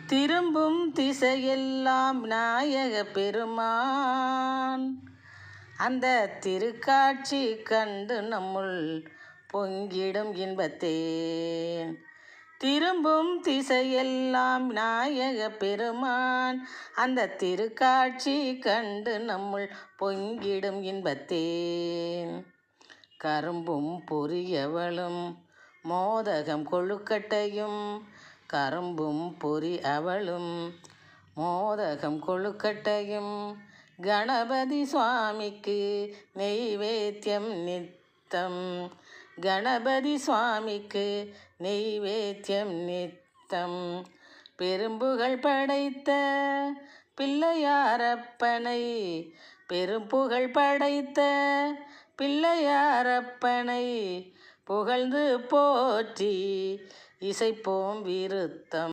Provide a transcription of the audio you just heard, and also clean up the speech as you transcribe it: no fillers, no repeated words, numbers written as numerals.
திரும்பும் திசையெல்லாம் நாயக பெருமான் அந்த திருக்காட்சி கண்டு நம்முள் பொங்கிடும் இன்பத்தேன். திரும்பும் திசையெல்லாம் நாயக பெருமான் அந்த திருக்காட்சி கண்டு நம்முள் பொங்கிடும் இன்பத்தேன். கரும்பும் பொரியவளும் மோதகம் கொழுக்கட்டையும் கரும்பும் பொரி அவளும் மோதகம் கொழுக்கட்டையும் கணபதி சுவாமிக்கு நெய்வேத்தியம் நித்தம். கணபதி சுவாமிக்கு நெய்வேத்தியம் நித்தம். பெரும்புகழ் படைத்த பிள்ளையாரப்பனை பெரும்புகழ் படைத்த பிள்ளையாரப்பனை புகழ்ந்து போற்றி இசைப்போம் விருத்தம்.